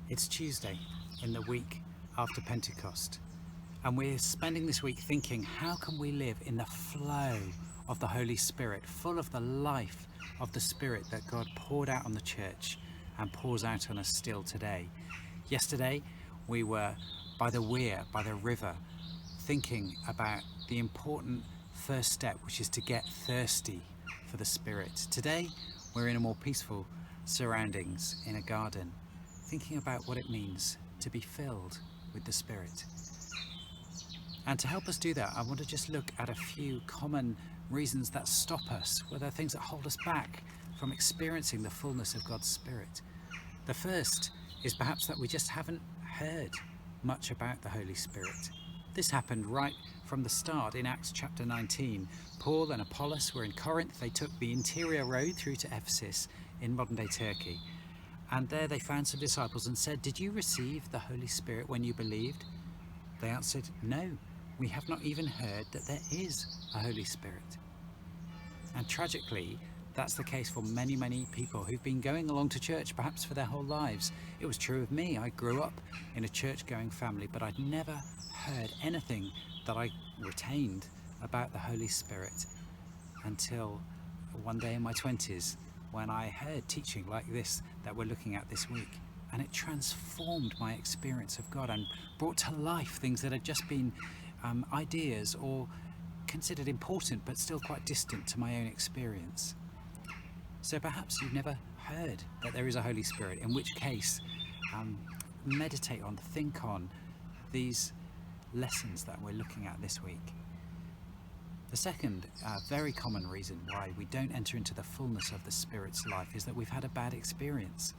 It's Tuesday in the week after Pentecost, and we're spending this week thinking, how can we live in the flow of the Holy Spirit, full of the life of the Spirit that God poured out on the church and pours out on us still today. Yesterday we were by the weir, by the river, thinking about the important first step, which is to get thirsty for the Spirit. Today we're in a more peaceful surroundings in a garden, thinking about what it means to be filled with the Spirit. And to help us do that, I want to just look at a few common reasons that stop us, where there are things that hold us back from experiencing the fullness of God's Spirit. The first is perhaps that we just haven't heard much about the Holy Spirit. This happened right from the start in Acts chapter 19. Paul and Apollos were in Corinth. They took the interior road through to Ephesus in modern-day Turkey. And there they found some disciples and said, "Did you receive the Holy Spirit when you believed?" They answered, "No, we have not even heard that there is a Holy Spirit." And tragically, that's the case for many, many people who've been going along to church perhaps for their whole lives. It was true of me. I grew up in a church-going family, but I'd never heard anything that I retained about the Holy Spirit until one day in my 20s, when I heard teaching like this that we're looking at this week, and it transformed my experience of God and brought to life things that had just been ideas or considered important but still quite distant to my own experience. So perhaps you've never heard that there is a Holy Spirit, in which case meditate on, think on these lessons that we're looking at this week. The second very common reason why we don't enter into the fullness of the Spirit's life is that we've had a bad experience.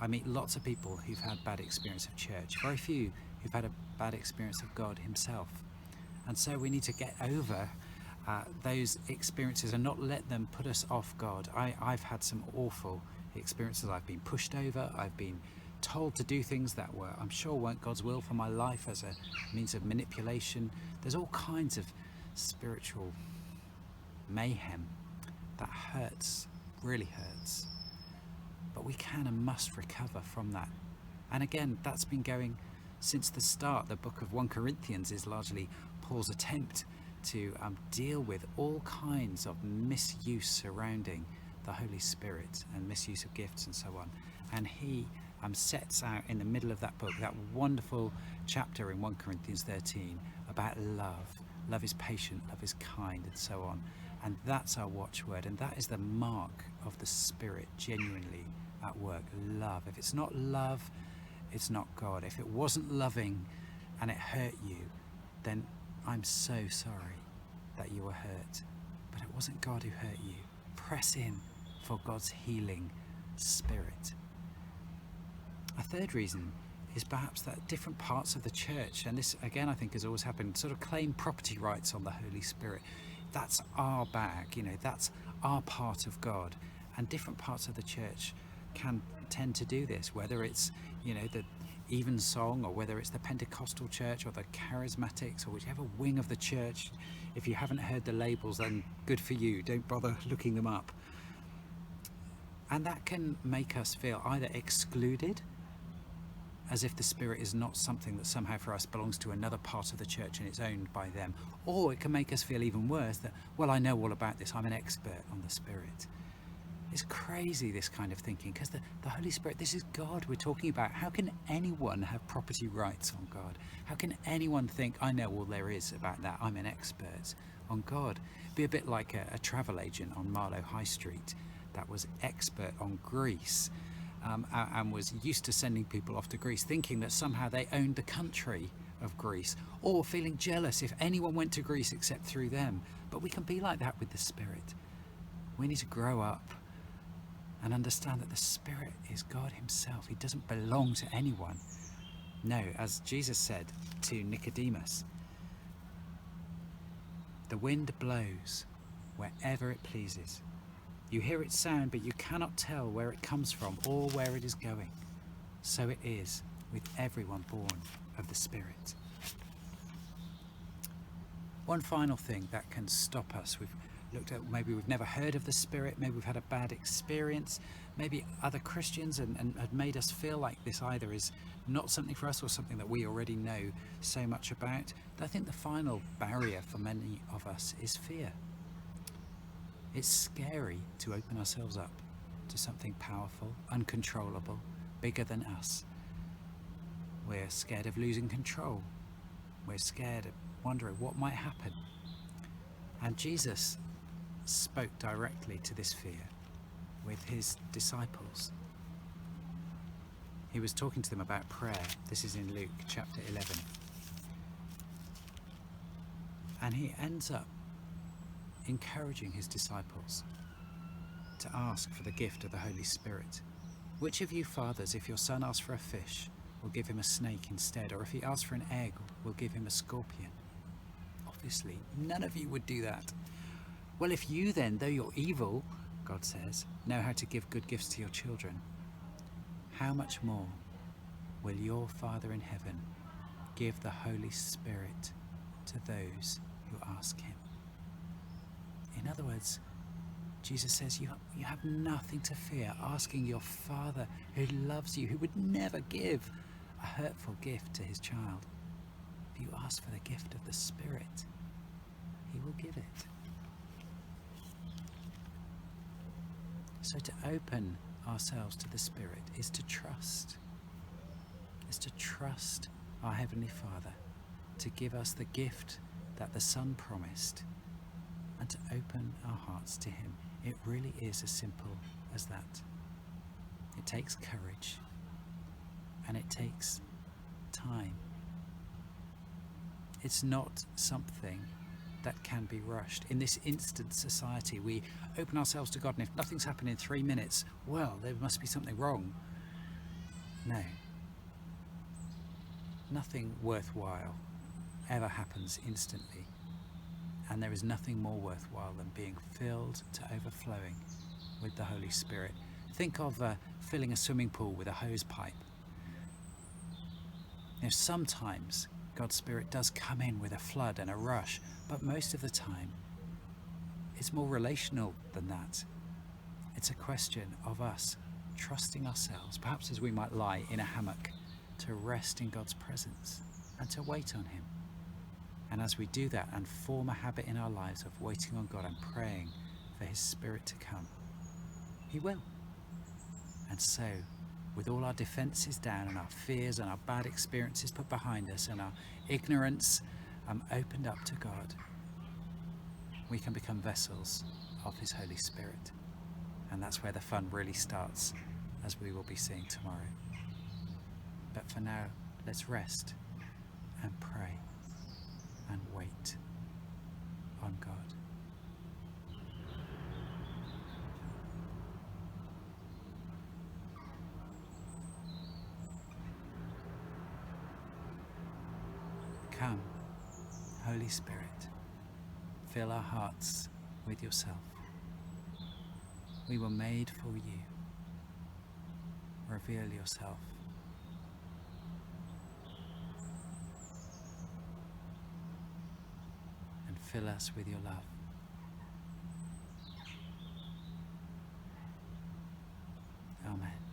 I meet lots of people who've had bad experience of church, very few who've had a bad experience of God himself. And so we need to get over those experiences and not let them put us off God. I've had some awful experiences. I've been pushed over, I've been told to do things that I'm sure weren't God's will for my life as a means of manipulation. There's all kinds of spiritual mayhem that hurts, really hurts, but we can and must recover from that. And again, that's been going since the start. The book of 1 Corinthians is largely Paul's attempt to deal with all kinds of misuse surrounding the Holy Spirit and misuse of gifts and so on. And he sets out in the middle of that book that wonderful chapter in 1 Corinthians 13 about love. Love is patient, love is kind, and so on. And that's our watchword, and that is the mark of the Spirit genuinely at work. Love. If it's not love, it's not God. If it wasn't loving and it hurt you, then I'm so sorry that you were hurt. But it wasn't God who hurt you. Press in for God's healing Spirit. A third reason is perhaps that different parts of the church, and this again I think has always happened, sort of claim property rights on the Holy Spirit. That's our bag, that's our part of God. And different parts of the church can tend to do this, whether it's the Evensong, or whether it's the Pentecostal church or the Charismatics, or whichever wing of the church. If you haven't heard the labels, then good for you, don't bother looking them up. And that can make us feel either excluded, as if the Spirit is not something that somehow for us belongs to another part of the church and it's owned by them. Or it can make us feel even worse, that, well, I know all about this, I'm an expert on the Spirit. It's crazy, this kind of thinking, because the Holy Spirit, this is God we're talking about. How can anyone have property rights on God? How can anyone think, I know all there is about that, I'm an expert on God? Be a bit like a travel agent on Marlow High Street that was expert on Greece. And was used to sending people off to Greece, thinking that somehow they owned the country of Greece, or feeling jealous if anyone went to Greece except through them. But we can be like that with the Spirit. We need to grow up and understand that the Spirit is God himself. He doesn't belong to anyone. No, as Jesus said to Nicodemus, the wind blows wherever it pleases. You hear its sound, but you cannot tell where it comes from or where it is going. So it is with everyone born of the Spirit. One final thing that can stop us, we've looked at maybe we've never heard of the Spirit, maybe we've had a bad experience, maybe other Christians and had made us feel like this either is not something for us or something that we already know so much about. But I think the final barrier for many of us is fear. It's scary to open ourselves up to something powerful, uncontrollable, bigger than us. We're scared of losing control. We're scared of wondering what might happen. And Jesus spoke directly to this fear with his disciples. He was talking to them about prayer. This is in Luke chapter 11. And he ends up encouraging his disciples to ask for the gift of the Holy Spirit. Which of you fathers, if your son asks for a fish, will give him a snake instead? Or if he asks for an egg, will give him a scorpion? Obviously, none of you would do that. Well, if you then, though you're evil, God says, know how to give good gifts to your children, how much more will your Father in heaven give the Holy Spirit to those who ask him? In other words, Jesus says you have nothing to fear asking your Father who loves you, who would never give a hurtful gift to his child. If you ask for the gift of the Spirit, he will give it. So to open ourselves to the Spirit is to trust. Is to trust our Heavenly Father to give us the gift that the Son promised and to open our hearts to him. It really is as simple as that. It takes courage and it takes time. It's not something that can be rushed. In this instant society, we open ourselves to God, and if nothing's happened in 3 minutes, well, there must be something wrong. No. Nothing worthwhile ever happens instantly. And there is nothing more worthwhile than being filled to overflowing with the Holy Spirit. Think of filling a swimming pool with a hose pipe. Sometimes God's Spirit does come in with a flood and a rush, but most of the time it's more relational than that. It's a question of us trusting ourselves, perhaps as we might lie in a hammock, to rest in God's presence and to wait on him. And as we do that and form a habit in our lives of waiting on God and praying for his Spirit to come, he will. And so, with all our defences down and our fears and our bad experiences put behind us and our ignorance opened up to God, we can become vessels of his Holy Spirit. And that's where the fun really starts, as we will be seeing tomorrow. But for now, let's rest and pray and wait on God. Come, Holy Spirit, fill our hearts with yourself. We were made for you. Reveal yourself. And fill us with your love. Amen.